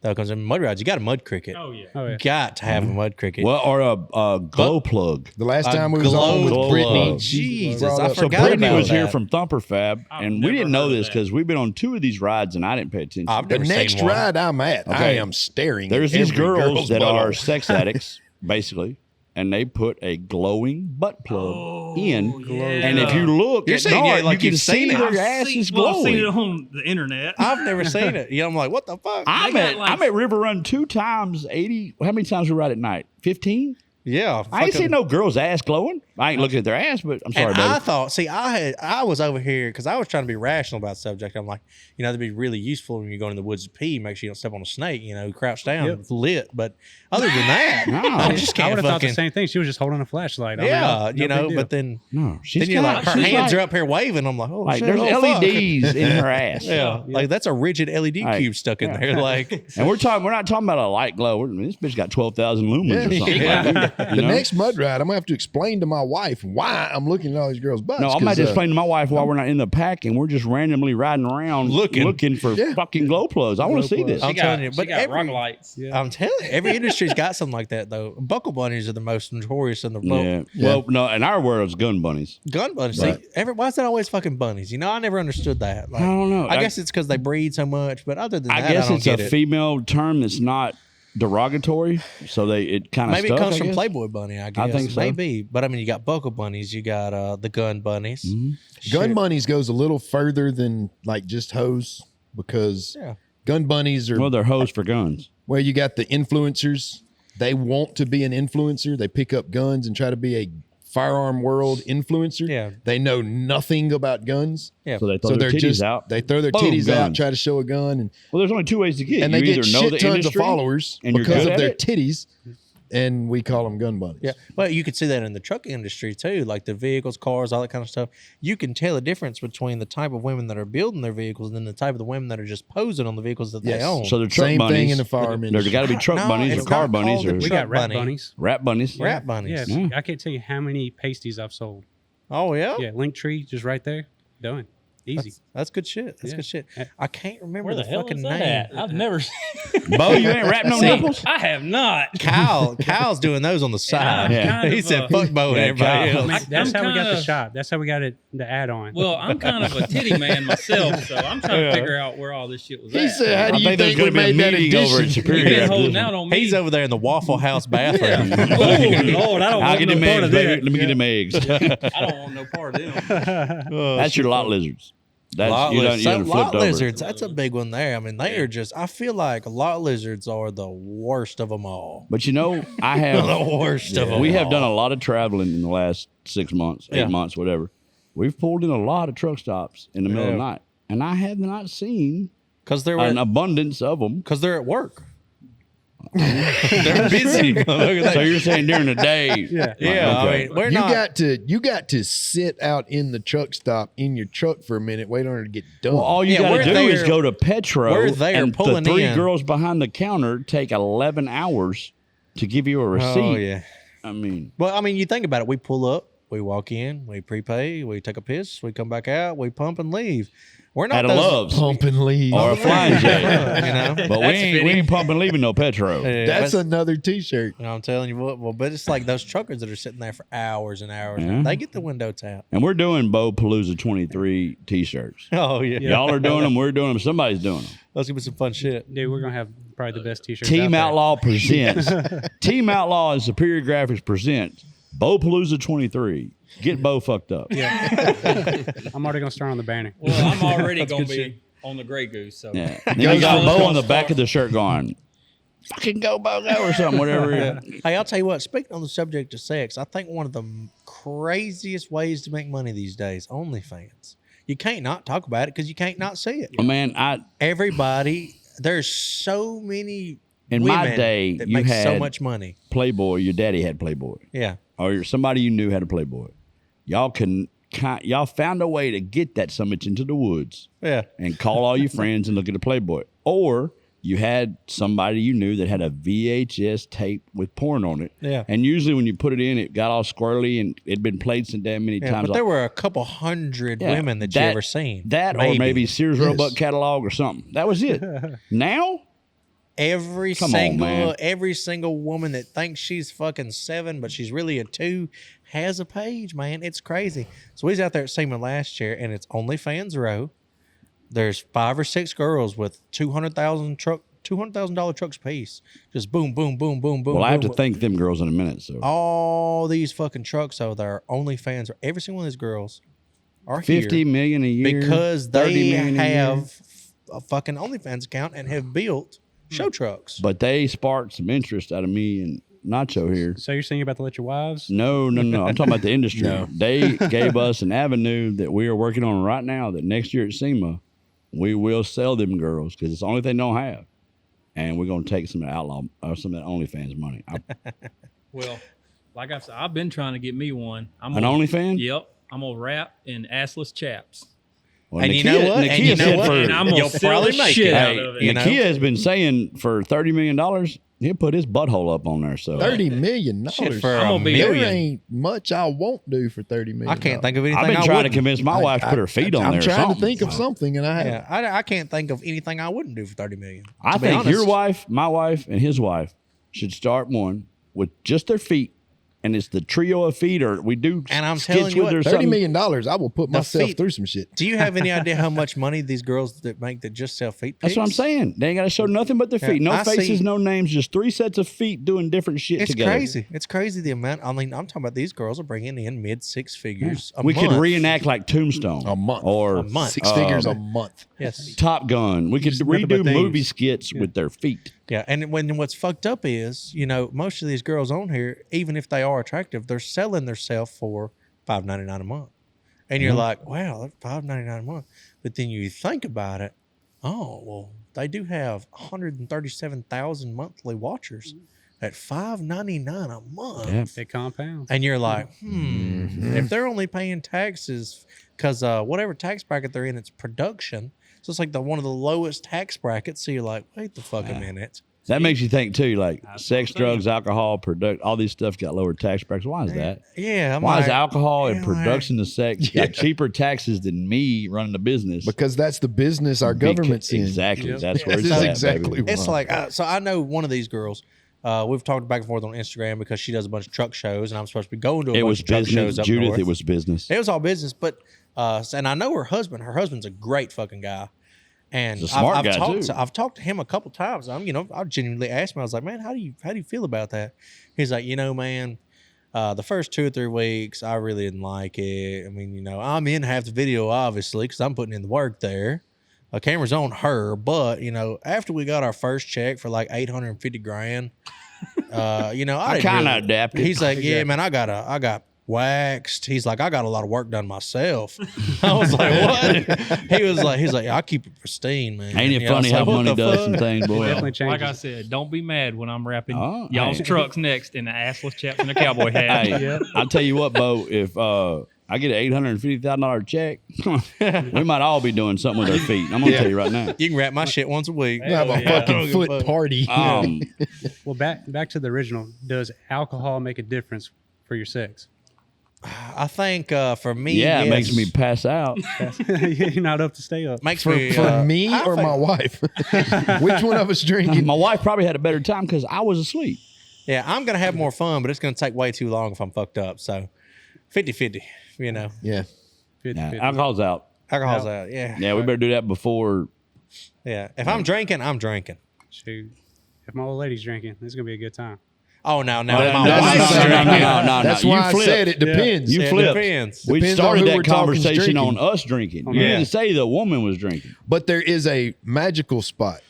Though, because in mud rides, you got a mud cricket. Oh yeah. Oh yeah. Got to have a mud cricket. Well, or a glow plug. The last A time we was on with glow Brittany, plug. she Jesus, brought I up- So forgot Brittany about was here that. from Thumper Fab, I've and we never didn't know heard of this that. because we've been on 2 of these rides, and I didn't pay attention. I've the never next seen one. ride I'm at, I Okay. am staring. There's at these every girls girl's that butthole. are sex addicts, basically, and they put a glowing butt plug in. And if you look You're at saying, dark, yeah, like you can you've seen see it. their ass is Well, I've seen it glowing. on the internet. I've never seen it. You know, I'm like, what the fuck? I'm got at, like- I'm at River Run 2 times 80. How many times we ride at night? 15? Yeah. I ain't fucking- seen no girl's ass glowing. I ain't looking at their ass, but I'm sorry, And baby. I thought, see, I was over here because I was trying to be rational about the subject. I'm like, that'd be really useful when you're going in the woods to pee. Make sure you don't step on a snake. Crouch down, Yep. it's lit. But other than that, No. I just I can't would have thought the fucking. same thing. She was just holding a flashlight. I mean, Yeah, no big deal. but then No, she's you're like, her she's hands like- are up here waving. I'm like, oh Like shit, there's oh, fuck. LEDs in her ass. Yeah, like that's a rigid LED Like, cube stuck in yeah. there. Like, And we're not talking about a light glow. This bitch got 12,000 lumens or something. Yeah. Like, you The know? next mud ride, I'm gonna have to explain to my wife why I'm looking at all these girls' butts. No, I'm not 'cause, just explaining to my wife why we're not in the pack and we're just randomly riding around Looking. for Yeah. fucking glow plugs. I want to see this. I'm telling you, She but got every- rock lights. I'm telling you, every industry's got something like that though. Buckle bunnies are the most notorious in the world. Yeah. Well, no, in our world, it's gun bunnies. Gun bunnies. Right. See, why is that always fucking bunnies? I never understood that. Like, I don't know. I guess it's because they breed so much, but other than that, I guess don't it's get a it. female term that's not derogatory, so it kind of Maybe it comes from Playboy Bunny. I guess. think so. Maybe, but I mean, you got buckle bunnies, you got the gun bunnies. Gun Shit. bunnies goes a little further than like just hoes because Yeah. gun bunnies are Well, they're hoes for guns. where you got the influencers. They want to be an influencer. They pick up guns and try to be a firearm world influencer. Yeah. They know nothing about guns. Yeah. So they throw So their they're titties just out. they throw their Boom, titties out, guns. try to show a gun, Well, there's only 2 ways to get. and You they get either know shit the tons of industry, followers and you're because good of at their it. titties, and we call them gun bunnies. Yeah. Well, you could see that in the trucking industry too, like the vehicles, cars, all that kind of stuff. You can tell a difference between the type of women that are building their vehicles and then the type of the women that are just posing on the vehicles that they Yes. own. So they're truck Same bunnies. thing in the firearm There's industry. got to be truck No, bunnies or it's car not bunnies called a or We truck got rat bunny. bunnies. rat bunnies. Rat bunnies. Yeah, I can't tell you how many pasties I've sold. Oh yeah. Yeah, Linktree just right there. Done. Easy. That's good shit. That's Yeah. good shit. I can't remember Where the hell fucking is that name. at? I've never seen. Bo, you ain't rapping on See, nipples? I have not. Kyle's doing those on the side. Yeah. He said, "Fuck Bo and Yeah, everybody Kyle. else." That's I'm how we got the kinda- shop. That's how we got it. The add-on. Well, I'm kind of a titty man myself, so I'm trying to figure out where all this shit was He at. said, "How do I you think there's think we going to be a made that meeting over at addition?" Superior. You've been after holding this out one. on me. He's over there in the Waffle House bathroom. Oh Lord, I don't I'll want get no them part eggs, of baby. that. Let me get them eggs. I don't want no part of them. That's your lot lizards. That's Lot you done, lizards. you done So flipped lot over. lizards, that's a big one there. I mean, they are just, I feel like lot lizards are the worst of them all. But you know, I have The worst of them we have all. done a lot of traveling in the last 6 months, 8 Yeah. months, whatever. We've pulled in a lot of truck stops in the middle of the night, and I have not seen Because they're, an abundance of them. they're at work. They're busy. So you're saying during the day? Yeah. Yeah, Okay. I mean, we're You not. got to sit out in the truck stop in your truck for a minute, wait on her to get done. Well, all you Yeah, got we're to do is there- go to Petro, we're there and the pulling 3 in. girls behind the counter take 11 hours to give you a receipt. Oh, yeah. I mean, Well, I mean, you think about it. We pull up, we walk in, we prepay, we take a piss, we come back out, we pump and leave. We're not at a those, Love's pump and leave. or a flying jet, you know. but we ain't pumping leaving no Petro. Yeah, That's but- another T-shirt. you know, I'm telling you what. Well, but it's like those truckers that are sitting there for hours and hours. Yeah. They get the window tap. And we're doing Bo Palooza 23 T-shirts. Oh yeah. Y'all are doing them. We're doing them. Somebody's doing them. That's gonna be some fun shit. Dude, we're gonna have probably the best T-shirts. Team out there. Outlaw presents. Team Outlaw and Superior Graphix presents Bo Palooza 23. Get Bo fucked up. I'm already gonna start on the banner. Well, I'm already going to good be on the Grey Goose. So Yeah. And then you got Bo on the back of the shirt going, fucking go, Bo, go, or something, whatever. Hey, I'll tell you what. Speaking on the subject of sex, I think one of the craziest ways to make money these days, OnlyFans. You can't not talk about it because you can't not see it. Oh, man, Everybody, there's so many. In my women day, that you make so had- much money. Playboy, your daddy had Playboy. Yeah. Or somebody you knew had a Playboy. Y'all found a way to get that so much into the woods Yeah. and call all your friends and look at the Playboy. Or you had somebody you knew that had a VHS tape with porn on it. Yeah. And usually when you put it in, it got all squirrely and it'd been played so damn many Yeah, times. but there were a couple hundred Yeah, women that you ever seen. That or maybe Sears Roebuck catalog or something. That was it. Now, every Come on, man. single woman that thinks she's fucking 7, but she's really a 2, has a page, man. It's crazy. So we was out there at SEMA last year, and it's OnlyFans Row. There's 5 or 6 girls with $200,000 trucks apiece. Just boom, boom, boom, boom, boom. well, I have to boom. thank them girls in a minute. So All these fucking trucks over there, OnlyFans, every single one of these girls are here 50 million a year because 30 they million a year. have a fucking OnlyFans account and have built show trucks. But they sparked some interest out of me and Nacho here. So you're saying you're about to let your wives? No. I'm talking about the industry. No. They gave us an avenue that we are working on right now that next year at SEMA, we will sell them girls because it's the only thing they don't have. And we're going to take some of the Outlaw or some of that OnlyFans money. well, like I said, I've been trying to get me one. I'm An gonna- OnlyFans? Yep. I'm gonna rap in assless chaps. Well, And you know what? And you know said what? for- And I'm gonna You'll sell probably the make shit it. out Hey, of it. you know? Nakia has been saying for $30 million, he'll put his butthole up on there. So $30 million. Shit, for I'm a gonna be- There million. ain't much I won't do for $30 million. I can't think of anything. I've been I trying to wouldn't. convince my wife to put her feet on I'm there. or trying to something. think of something, and I have. Yeah, I can't think of anything I wouldn't do for $30 million. I to be think your honest. wife, my wife, and his wife should start one with just their feet, and it's the trio of feet, or we do. And I'm skits telling you with what, their $30 something. million, I will put The myself feet- through some shit. Do you have any idea how much money these girls that make that just sell feet pics? That's what I'm saying. They ain't got to show nothing but their Yeah, feet. No I faces, see- no names, just 3 sets of feet doing different shit It's together. crazy. It's crazy the amount. I mean, I'm talking about these girls are bringing in mid 6 figures. A We month. could reenact like Tombstone A month. or A month. 6 figures a month. Yes. Top Gun. We could Just nothing redo but movie things. skits with their feet. Yeah, and what's fucked up is, you know, most of these girls on here, even if they are attractive, they're selling themselves for $5.99 a month, and you're like, wow, that's $5.99 a month. But then you think about it, oh well, they do have 137,000 monthly watchers at $5.99 a month, Yeah. It compounds. and you're like, if they're only paying taxes because whatever tax bracket they're in, it's production. So it's like one of the lowest tax brackets. So you're like, wait the fuck a minute. That makes you think too, like That's sex, what I'm saying. drugs, alcohol, all these stuff got lower tax brackets. Why is that? Yeah. I'm Why like, is alcohol and yeah, production of sex got cheaper taxes than me running the business? Because that's the business our government's in. Exactly. That's where This it's is at, exactly baby. It's like so I know one of these girls. We've talked back and forth on Instagram because she does a bunch of truck shows, and I'm supposed to be going to a It bunch was of truck business, shows up Judith. north. It was business. It was all business, but and I know her husband. Her husband's a great fucking guy, and He's a smart I've guy, talked too. I've talked to him a couple times. I genuinely asked him. I was like, man, how do you feel about that? He's like, man, the first 2 or 3 weeks, I really didn't like it. I mean, I'm in half the video obviously because I'm putting in the work there. The camera's on her, but after we got our first check for like $850,000. I kind of adapted. He's like, yeah, man, I got waxed. He's like, I got a lot of work done myself. I was like, what? he's like, I keep it pristine, man. Ain't it You know, I was funny how like, what money the does fuck? some things, boy? Definitely changes. Like I said, don't be mad when I'm wrapping Oh, y'all's hey. trucks next in the assless chaps and a cowboy hat. Hey, I'll tell you what, Bo. If I get an $850,000 check, we might all be doing something with our feet. I'm gonna tell you right now. You can wrap my shit once a week. You have a fucking foot party. Well, back to the original. Does alcohol make a difference for your sex? I think for me, Yeah, it yes. makes me pass out. You're not up to stay up. Makes For, me for me I or think- my wife? Which one of us drinking? My wife probably had a better time because I was asleep. Yeah, I'm gonna have more fun, but it's gonna take way too long if I'm fucked up. So 50-50, Yeah. 50-50. Alcohol's out. Alcohol's out. Yeah. Yeah, we better do that before. Yeah. If I'm drinking, I'm drinking. Shoot. If my old lady's drinking, this is gonna be a good time. Oh no. No, my no, wife's no, no, drinking. no. That's You why I flipped. said it depends. You Yeah, it flipped. depends. We Depends on started who that we're talking conversation drinking. on us drinking. You Yeah. didn't say the woman was drinking. But there is a magical spot.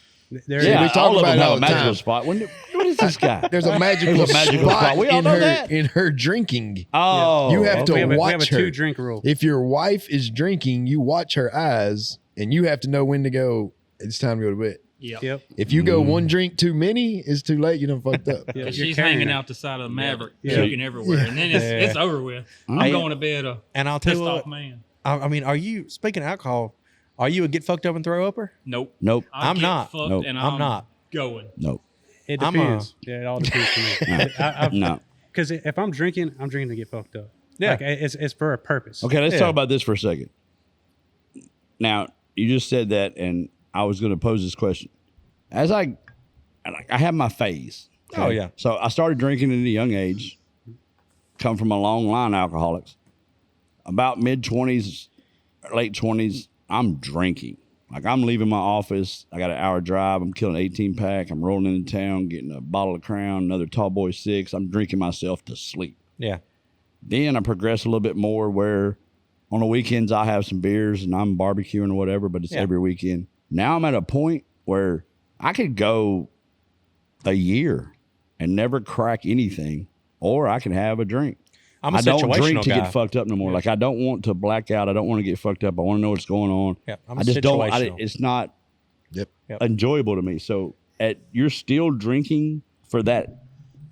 There Yeah, we talk all of about them it have all a the magical time. spot. What is this guy? There's a magical, There's a magical spot. We all in know her that. in her drinking. Oh, You have to we have watch a her. 2-drink rule. If your wife is drinking, you watch her eyes, and you have to know when to go. It's time to go to bed. Yep. If you go one drink too many, it's too late. You done fucked up. Yeah, Because you're she's carrying hanging her. out the side of the Maverick, Yeah. puking everywhere, and then it's over with. I'm Hey, going to bed a And I'll tell pissed you off what. man. I mean, are you speaking of alcohol? Are you a get fucked up and throw upper? Nope. Nope. I I'm get not. fucked Nope. and I'm not. going. Nope. It I'm depends. Yeah, it all depends for me. No. Because if I'm drinking to get fucked up. Yeah. Like, it's for a purpose. Okay, let's Yeah. talk about this for a second. Now, you just said that, and I was going to pose this question. As I have my phase. Oh, yeah. So I started drinking at a young age. Come from a long line of alcoholics. About mid-20s, late 20s, I'm drinking. Like I'm leaving my office. I got an hour drive. I'm killing an 18-pack. I'm rolling into town, getting a bottle of Crown, another Tall Boy 6. I'm drinking myself to sleep. Yeah. Then I progress a little bit more where on the weekends I have some beers and I'm barbecuing or whatever, but it's every weekend. Now I'm at a point where I could go a year and never crack anything, or I can have a drink. I'm a I don't situational drink to guy. get fucked up no more. Like I don't want to black out. I don't want to get fucked up. I want to know what's going on. Yeah, I'm I just don't. situational. It's not Yep. enjoyable to me. So you're still drinking for that.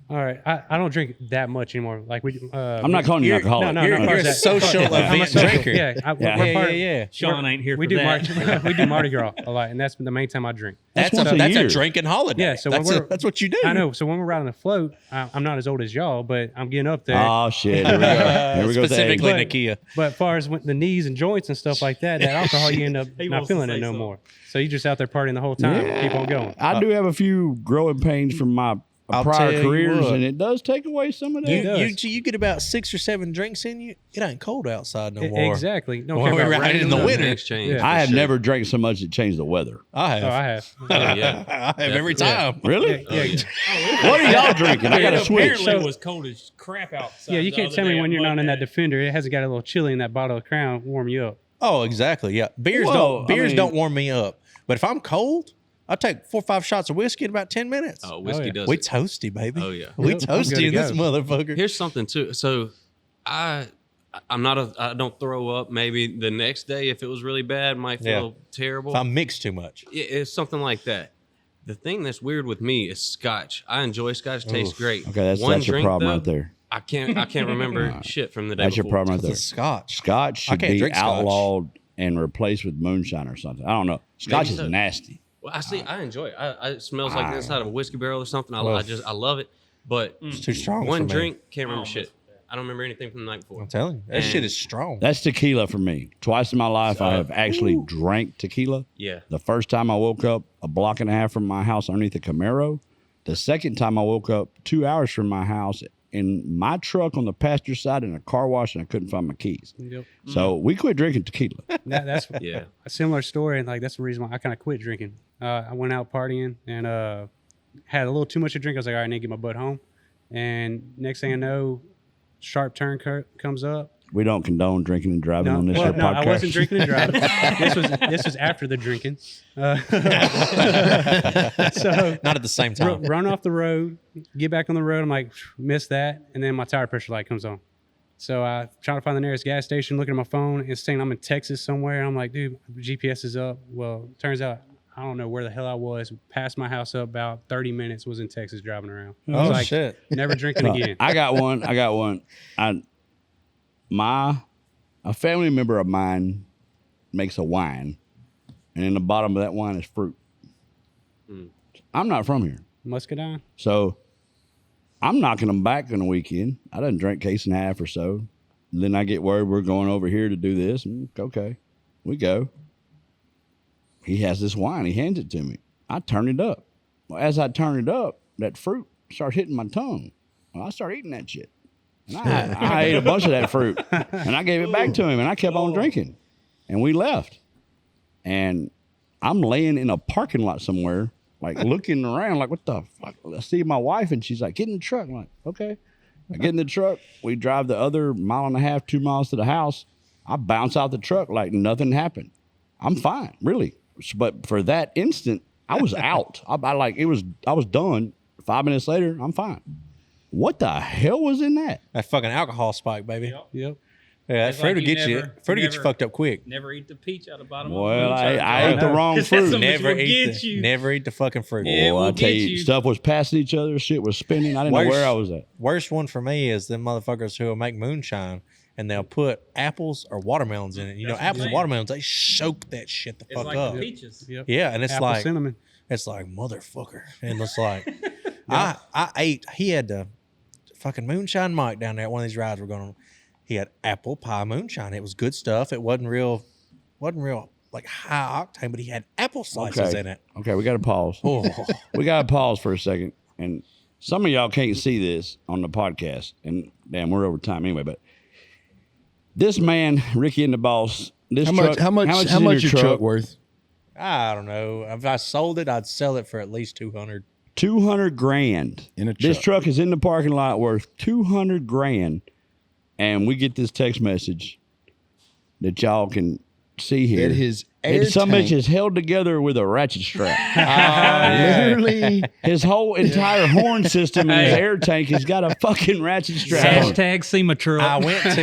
All right. I don't drink that much anymore. Like we. I'm not calling you an alcoholic. No, You're no. a social I'm a event social- drinker. Yeah. Yeah. We're Yeah. Sean ain't here we for do that. we do Mardi Gras a lot, and that's the main time I drink. That's once a a year. drinking holiday. Yeah, so when that's what you do. I know. So when we're riding the float, I'm not as old as y'all, but I'm getting up there. Oh shit! Here we go. Here we go. with the age. Specifically But- Nakia. But as far as the knees and joints and stuff like that alcohol, you end up He not wants to feeling it say no something. more. So you just out there partying the whole time. Keep on going. I do have a few growing pains from my I'll prior tell you careers, what. and it does take away some of that. You get about 6 or 7 drinks in you. It ain't cold outside no more. Exactly. Don't When care we about ride rain. in the nothing. winter. Exchange. Yeah. I for have sure. never drank so much it changed the weather. I have. Oh, I have. Oh, yeah. I have every Yeah. time. Really? Yeah. What are y'all drinking? I got to It switch. apparently was cold as crap outside. Yeah, you the can't other tell me day when at you're not in that Mud Dash. Defender. It hasn't got a little chili in that bottle of Crown warm you up. Oh, exactly. Yeah. Beers Well, don't I mean- don't warm me up. But if I'm cold, I take 4 or 5 shots of whiskey in about 10 minutes. Oh, whiskey yeah. does We it. toasty, baby. Oh, yeah. We Yep, I'm good toasty to in this go. motherfucker. Here's something too. So I don't throw up. Maybe the next day, if it was really bad, might feel terrible. If I mix too much. It's something like that. The thing that's weird with me is scotch. I enjoy scotch. Tastes great. Okay, that's One your drink, problem though, right there. I can't remember shit from the day That's your before. problem right there. It's scotch. Scotch I should can't be drink scotch. outlawed and replaced with moonshine or something. I don't know. Scotch Maybe is so. nasty. Well, I enjoy it. It smells like the inside of a whiskey barrel or something. I love it. But It's too strong. one for me. drink, can't remember shit. I don't remember anything from the night before. I'm telling you, that shit is strong. That's tequila for me. Twice in my life, I have actually drank tequila. Yeah. The first time I woke up a block and a half from my house underneath a Camaro. The second time I woke up 2 hours from my house in my truck on the passenger side in a car wash, and I couldn't find my keys. Yep. So we quit drinking tequila. That's Yeah. a similar story, and like that's the reason why I kind of quit drinking. I went out partying and had a little too much to drink. I was like, all right, I need to get my butt home. And next thing I know, sharp turn comes up. We don't condone drinking and driving on this here podcast. I wasn't drinking and driving. this was after the drinking. So Not at the same time. run off the road, get back on the road. I'm like, missed that, and then my tire pressure light comes on. So I trying to find the nearest gas station, looking at my phone, and saying I'm in Texas somewhere. And I'm like, dude, GPS is up. Well, turns out I don't know where the hell I was. Passed my house up about 30 minutes. Was in Texas driving around. I was like, shit. never drinking again. I got one. A family member of mine makes a wine, and in the bottom of that wine is fruit. I'm not from here, Muscadine. so I'm knocking them back on the weekend. I done drink case and a half or so. And then I get word we're going over here to do this. And okay, we go. He has this wine. He hands it to me. I turn it up. Well, as I turn it up, that fruit starts hitting my tongue. Well, I start eating that shit. And I ate a bunch of that fruit. And I gave it back to him. And I kept on drinking. And we left. And I'm laying in a parking lot somewhere, like looking around, like, what the fuck? I see my wife, and she's like, get in the truck. I'm like, okay. I get in the truck. We drive the other 1.5 miles, 2 miles to the house. I bounce out the truck like nothing happened. I'm fine, really. But for that instant, I was out. I was done. 5 minutes later, I'm fine. What the hell was in that? That fucking alcohol spike, baby. Yep. Yep. Yeah, that It's fruit like will you get you. never- Fruit will get you never- fucked up quick. Never eat the peach out of the bottom Well, of the I ate the wrong That's fruit. something Never will eat get the, you. never eat the fucking fruit. Yeah. Well, will I tell get you, you. stuff was passing each other. Shit was spinning. I didn't know where I was at. Worst one for me is them motherfuckers who will make moonshine and they'll put apples or watermelons in it. You know, That's apples and insane. watermelons, they soak that shit the It's fuck like up. the peaches. Yep. Yeah, and it's Apple like cinnamon. it's like motherfucker. And it's like I ate. He had the fucking moonshine Mike down there at one of these rides we're going on. He had apple pie moonshine. It was good stuff. It wasn't real like high octane, but he had apple slices in it. Okay, we got to pause. Oh, We got to pause for a second. And some of y'all can't see this on the podcast. And damn, we're over time anyway. But this man, Ricky and the Boss, this truck, How much is in your truck worth? I don't know. If I sold it, I'd sell it for at least 200. $200,000 In a This truck. truck is in the parking lot worth $200,000, and we get this text message that y'all can see here. That his air Some tank- bitch is held together with a ratchet strap. Literally, His whole entire horn system in his air tank has got a fucking ratchet strap. on it. Hashtag SEMA truck. I went to.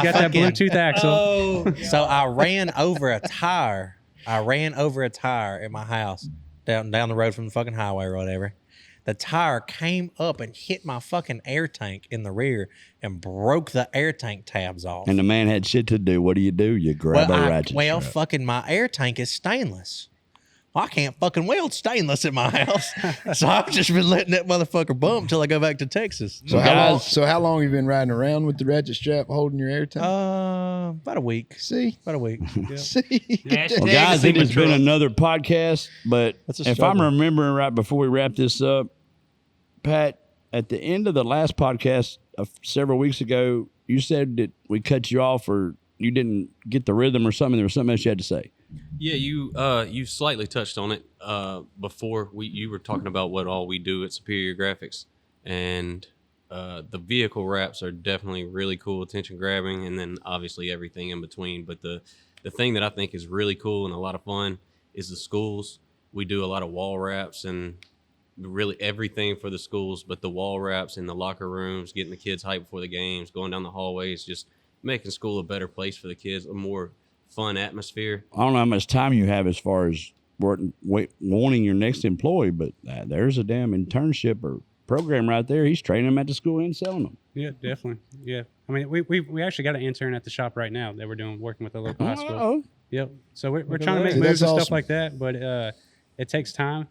Got that Bluetooth axle. So I ran over a tire. At my house down the road from the fucking highway or whatever. The tire came up and hit my fucking air tank in the rear and broke the air tank tabs off. And the man had shit to do. What do? You grab a ratchet strap. Fucking my air tank is stainless. Well, I can't fucking weld stainless at my house. So I've just been letting that motherfucker bump till I go back to Texas. so how long have you been riding around with the ratchet strap holding your air tank? About a week. See, About a week. see. Hashtag Well, guys, it SEMA has been truck. another podcast, but That's a if I'm struggle. remembering right before we wrap this up, Pat, at the end of the last podcast several weeks ago, you said that we cut you off or you didn't get the rhythm or something. There was something else you had to say. Yeah, you slightly touched on it before. You were talking about what all we do at Superior Graphics, and the vehicle wraps are definitely really cool, attention grabbing, and then obviously everything in between. But the thing that I think is really cool and a lot of fun is the schools. We do a lot of wall wraps and really everything for the schools, but the wall wraps in the locker rooms, getting the kids hyped before the games, going down the hallways, just making school a better place for the kids, a more fun atmosphere. I don't know how much time you have as far as wanting your next employee, but there's a damn internship or program right there. He's training them at the school and selling them. Yeah, definitely. Yeah. I mean, we actually got an intern at the shop right now that we're working with the local high school. Oh, Yep. So we're Look at trying to that. make See, moves that's and stuff awesome. like that, but it takes time,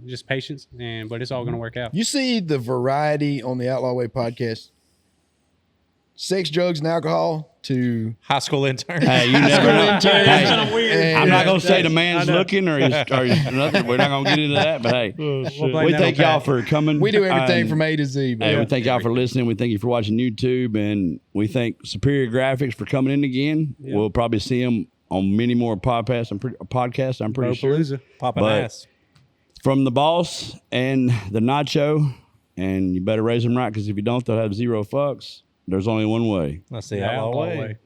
just patience, but it's all going to work out. You see the variety on the Outlaw Way podcast. Sex, drugs, and alcohol to High school intern. Hey, you never know. interns. Hey, Kinda weird. I'm not gonna say the I man's know. looking or he's nothing. We're not gonna get into that. But hey, blame we that thank on y'all Pat. for coming. we do everything And, from A to Z. Hey, Man. we thank y'all for listening. We thank you for watching YouTube, and we thank Superior Graphics for coming in again. Yeah. We'll probably see them on many more podcasts. I'm pretty sure. Palooza. Popping But- ass. From the boss and the Nacho, and you better raise them right because if you don't, they'll have zero fucks. There's only one way. That's the Yeah, outlaw all the way. way.